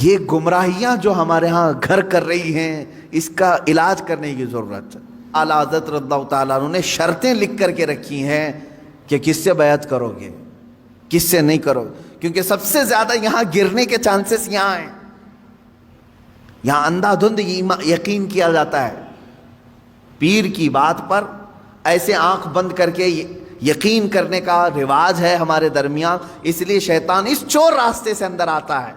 یہ گمراہیاں جو ہمارے ہاں گھر کر رہی ہیں، اس کا علاج کرنے کی ضرورت ہے۔ اعلیٰ حضرت رضی اللہ تعالیٰ عنہ نے شرطیں لکھ کر کے رکھی ہیں کہ کس سے بیعت کرو گے، کس سے نہیں کرو، کیونکہ سب سے زیادہ یہاں گرنے کے چانسز یہاں ہیں۔ یہاں اندھا دھند یقین کیا جاتا ہے، پیر کی بات پر ایسے آنکھ بند کر کے یقین کرنے کا رواج ہے ہمارے درمیان۔ اس لیے شیطان اس چور راستے سے اندر آتا ہے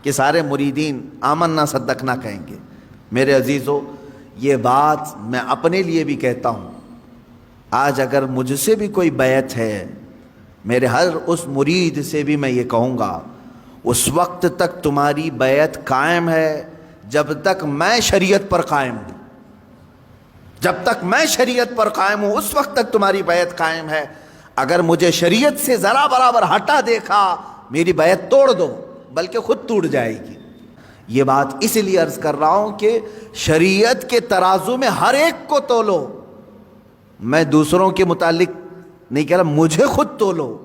کہ سارے مریدین آمنا صدقنا کہیں گے۔ میرے عزیزو، یہ بات میں اپنے لیے بھی کہتا ہوں، آج اگر مجھ سے بھی کوئی بیعت ہے، میرے ہر اس مرید سے بھی میں یہ کہوں گا، اس وقت تک تمہاری بیعت قائم ہے جب تک میں شریعت پر قائم ہوں۔ جب تک میں شریعت پر قائم ہوں اس وقت تک تمہاری بیعت قائم ہے۔ اگر مجھے شریعت سے ذرا برابر ہٹا دیکھا، میری بیعت توڑ دو، بلکہ خود ٹوٹ جائے گی۔ یہ بات اس لیے عرض کر رہا ہوں کہ شریعت کے ترازو میں ہر ایک کو تولو۔ میں دوسروں کے متعلق نہیں کہہ رہا، مجھے خود تولو۔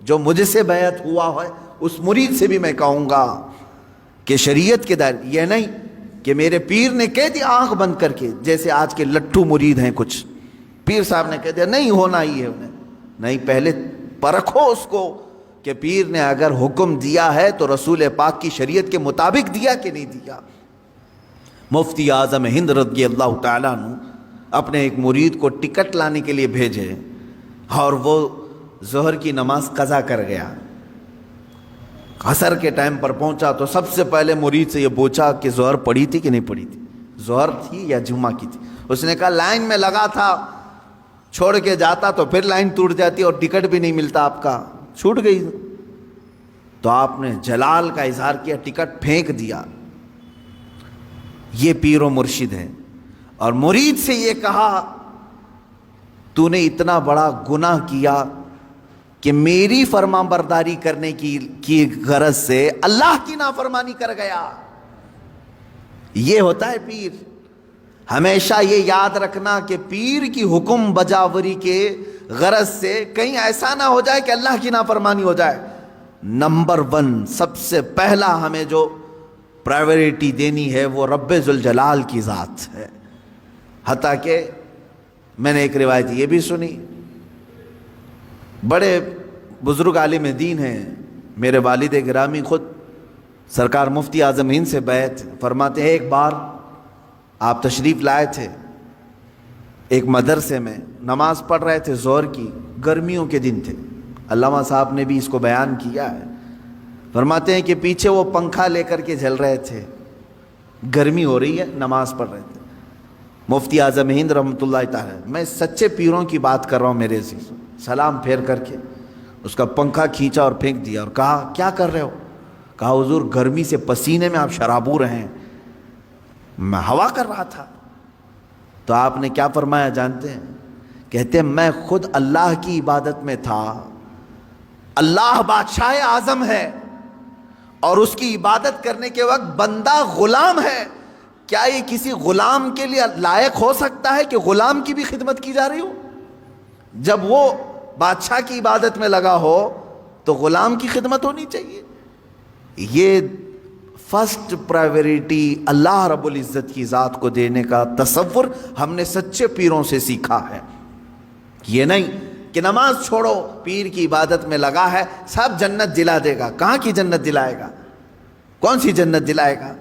جو مجھ سے بیعت ہوا ہے اس مرید سے بھی میں کہوں گا کہ شریعت کے دائرے، یہ نہیں کہ میرے پیر نے کہہ دیا آنکھ بند کر کے، جیسے آج کے لٹھو مرید ہیں کچھ، پیر صاحب نے کہہ دیا نہیں ہونا ہی ہے انہیں، نہیں، پہلے پرکھو اس کو کہ پیر نے اگر حکم دیا ہے تو رسول پاک کی شریعت کے مطابق دیا کہ نہیں دیا۔ مفتی اعظم ہند رضی اللہ تعالیٰ عنہ اپنے ایک مرید کو ٹکٹ لانے کے لیے بھیجے، اور وہ ظہر کی نماز قضا کر گیا۔ عصر کے ٹائم پر پہنچا تو سب سے پہلے مرید سے یہ پوچھا کہ ظہر پڑھی تھی کہ نہیں پڑھی تھی، ظہر تھی یا جمعہ کی تھی؟ اس نے کہا لائن میں لگا تھا، چھوڑ کے جاتا تو پھر لائن ٹوٹ جاتی اور ٹکٹ بھی نہیں ملتا، آپ کا چھوٹ گئی۔ تو آپ نے جلال کا اظہار کیا، ٹکٹ پھینک دیا۔ یہ پیر و مرشد ہے۔ اور مرید سے یہ کہا تو نے اتنا بڑا گناہ کیا کہ میری فرما برداری کرنے کی غرض سے اللہ کی نافرمانی کر گیا۔ یہ ہوتا ہے پیر۔ ہمیشہ یہ یاد رکھنا کہ پیر کی حکم بجاوری کے غرض سے کہیں ایسا نہ ہو جائے کہ اللہ کی نافرمانی ہو جائے۔ نمبر 1 سب سے پہلا ہمیں جو پرائیورٹی دینی ہے وہ رب ذوالجلال کی ذات ہے۔ حتیٰ کہ میں نے ایک روایت یہ بھی سنی، بڑے بزرگ عالم دین ہیں، میرے والد گرامی خود سرکار مفتی اعظم ہند سے بیعت فرماتے ہیں، ایک بار آپ تشریف لائے تھے ایک مدرسے میں، نماز پڑھ رہے تھے ظہر کی، گرمیوں کے دن تھے، علامہ صاحب نے بھی اس کو بیان کیا ہے۔ فرماتے ہیں کہ پیچھے وہ پنکھا لے کر کے جل رہے تھے، گرمی ہو رہی ہے، نماز پڑھ رہے تھے۔ مفتی اعظم ہند رحمۃ اللہ تعالی، میں سچے پیروں کی بات کر رہا ہوں میرے عزیز، سلام پھیر کر کے اس کا پنکھا کھینچا اور پھینک دیا اور کہا کیا کر رہے ہو؟ کہا حضور گرمی سے پسینے میں آپ شرابور ہیں، میں ہوا کر رہا تھا۔ تو آپ نے کیا فرمایا جانتے ہیں؟ کہتے ہیں میں خود اللہ کی عبادت میں تھا، اللہ بادشاہ اعظم ہے اور اس کی عبادت کرنے کے وقت بندہ غلام ہے، کیا یہ کسی غلام کے لیے لائق ہو سکتا ہے کہ غلام کی بھی خدمت کی جا رہی ہو؟ جب وہ بادشاہ کی عبادت میں لگا ہو تو غلام کی خدمت ہونی چاہیے۔ یہ فرسٹ پرائیورٹی اللہ رب العزت کی ذات کو دینے کا تصور ہم نے سچے پیروں سے سیکھا ہے۔ یہ نہیں کہ نماز چھوڑو، پیر کی عبادت میں لگا ہے، سب جنت دلا دے گا۔ کہاں کی جنت دلائے گا؟ کون سی جنت دلائے گا؟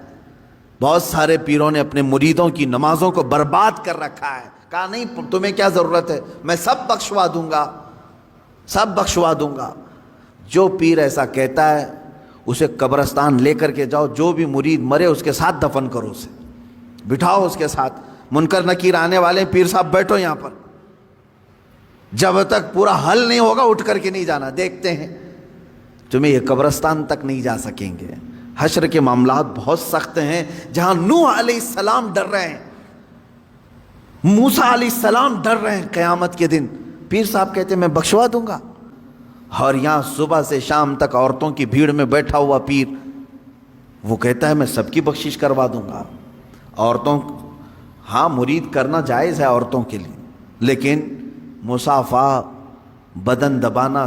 بہت سارے پیروں نے اپنے مریدوں کی نمازوں کو برباد کر رکھا ہے، کہا نہیں تمہیں کیا ضرورت ہے، میں سب بخشوا دوں گا، سب بخشوا دوں گا۔ جو پیر ایسا کہتا ہے اسے قبرستان لے کر کے جاؤ، جو بھی مرید مرے اس کے ساتھ دفن کرو، اسے بٹھاؤ اس کے ساتھ۔ منکر نکیر آنے والے پیر صاحب بیٹھو یہاں پر، جب تک پورا حل نہیں ہوگا اٹھ کر کے نہیں جانا، دیکھتے ہیں تمہیں یہ قبرستان تک نہیں جا سکیں گے۔ حشر کے معاملات بہت سخت ہیں، جہاں نوح علیہ السلام ڈر رہے ہیں، موسیٰ علیہ السلام ڈر رہے ہیں قیامت کے دن، پیر صاحب کہتے ہیں میں بخشوا دوں گا۔ اور یہاں صبح سے شام تک عورتوں کی بھیڑ میں بیٹھا ہوا پیر، وہ کہتا ہے میں سب کی بخشش کروا دوں گا۔ عورتوں، ہاں مرید کرنا جائز ہے عورتوں کے لیے، لیکن مصافحہ، بدن دبانا،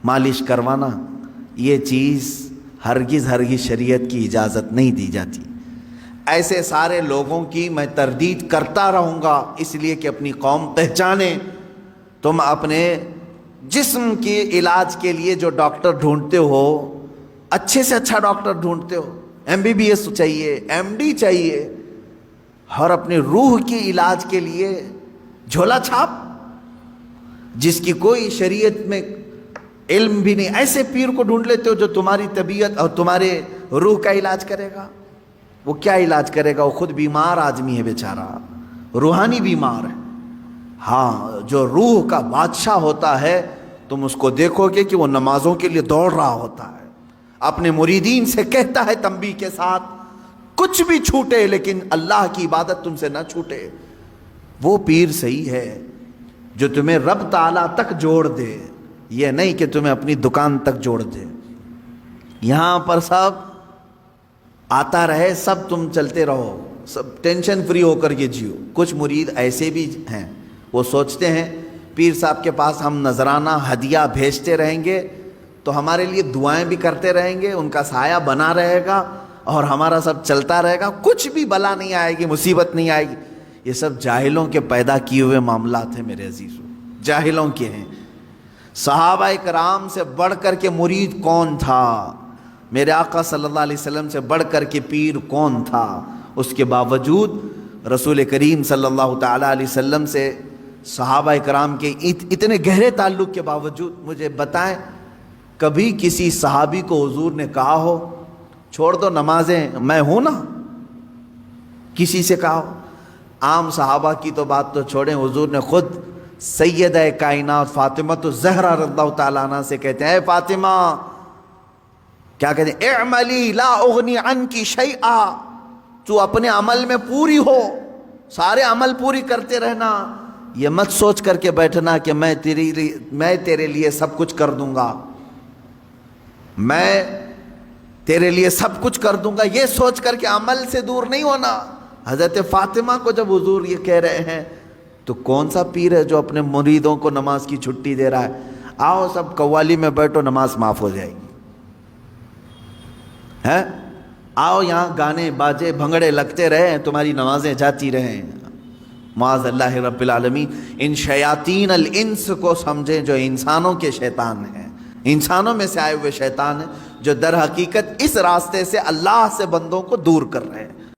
مالش کروانا، یہ چیز ہرگز ہرگز شریعت کی اجازت نہیں دی جاتی۔ ایسے سارے لوگوں کی میں تردید کرتا رہوں گا، اس لیے کہ اپنی قوم پہچانے۔ تم اپنے جسم کے علاج کے لیے جو ڈاکٹر ڈھونڈتے ہو، اچھے سے اچھا ڈاکٹر ڈھونڈتے ہو، MBBS چاہیے، MD چاہیے، اور اپنے روح کے علاج کے لیے جھولا چھاپ جس کی کوئی شریعت میں علم بھی نہیں، ایسے پیر کو ڈھونڈ لیتے ہو جو تمہاری طبیعت اور تمہارے روح کا علاج کرے گا۔ وہ کیا علاج کرے گا؟ وہ خود بیمار آدمی ہے بیچارہ، روحانی بیمار ہے۔ ہاں، جو روح کا بادشاہ ہوتا ہے تم اس کو دیکھو گے کہ وہ نمازوں کے لیے دوڑ رہا ہوتا ہے، اپنے مریدین سے کہتا ہے تنبیہ کے ساتھ، کچھ بھی چھوٹے لیکن اللہ کی عبادت تم سے نہ چھوٹے۔ وہ پیر صحیح ہے جو تمہیں رب تعالیٰ تک جوڑ دے، یہ نہیں کہ تمہیں اپنی دکان تک جوڑ دے۔ یہاں پر سب آتا رہے، سب تم چلتے رہو، سب ٹینشن فری ہو کر کے جیو۔ کچھ مرید ایسے بھی ہیں، وہ سوچتے ہیں پیر صاحب کے پاس ہم نذرانہ ہدیہ بھیجتے رہیں گے تو ہمارے لیے دعائیں بھی کرتے رہیں گے، ان کا سایہ بنا رہے گا اور ہمارا سب چلتا رہے گا، کچھ بھی بلا نہیں آئے گی، مصیبت نہیں آئے گی۔ یہ سب جاہلوں کے پیدا کیے ہوئے معاملات ہیں میرے عزیزوں، جاہلوں کے ہیں۔ صحابہ کرام سے بڑھ کر کے مرید کون تھا؟ میرے آقا صلی اللہ علیہ وسلم سے بڑھ کر کے پیر کون تھا؟ اس کے باوجود رسول کریم صلی اللہ تعالیٰ علیہ وسلم سے صحابہ کرام کے اتنے گہرے تعلق کے باوجود مجھے بتائیں کبھی کسی صحابی کو حضور نے کہا ہو چھوڑ دو نمازیں، میں ہوں نا؟ کسی سے کہا ہو؟ عام صحابہ کی تو بات تو چھوڑیں، حضور نے خود سیدہ کائنات فاطمہ الزہرا رضی اللہ تعالیٰ عنہ سے کہتے ہیں، اے فاطمہ، کیا کہتے ہیں؟ اعملی لا اغنی عنکی شیئا، تو اپنے عمل میں پوری ہو، سارے عمل پوری کرتے رہنا، یہ مت سوچ کر کے بیٹھنا کہ میں تیرے لیے سب کچھ کر دوں گا، میں تیرے لیے سب کچھ کر دوں گا، یہ سوچ کر کے عمل سے دور نہیں ہونا۔ حضرت فاطمہ کو جب حضور یہ کہہ رہے ہیں تو کون سا پیر ہے جو اپنے مریدوں کو نماز کی چھٹی دے رہا ہے؟ آؤ سب قوالی میں بیٹھو، نماز معاف ہو جائے گی، ہے؟ آؤ یہاں گانے باجے بھنگڑے لگتے رہیں، تمہاری نمازیں جاتی رہیں۔ معاذ اللہ رب العالمین۔ ان شیاطین الانس کو سمجھیں جو انسانوں کے شیطان ہیں، انسانوں میں سے آئے ہوئے شیطان ہیں جو در حقیقت اس راستے سے اللہ سے بندوں کو دور کر رہے ہیں۔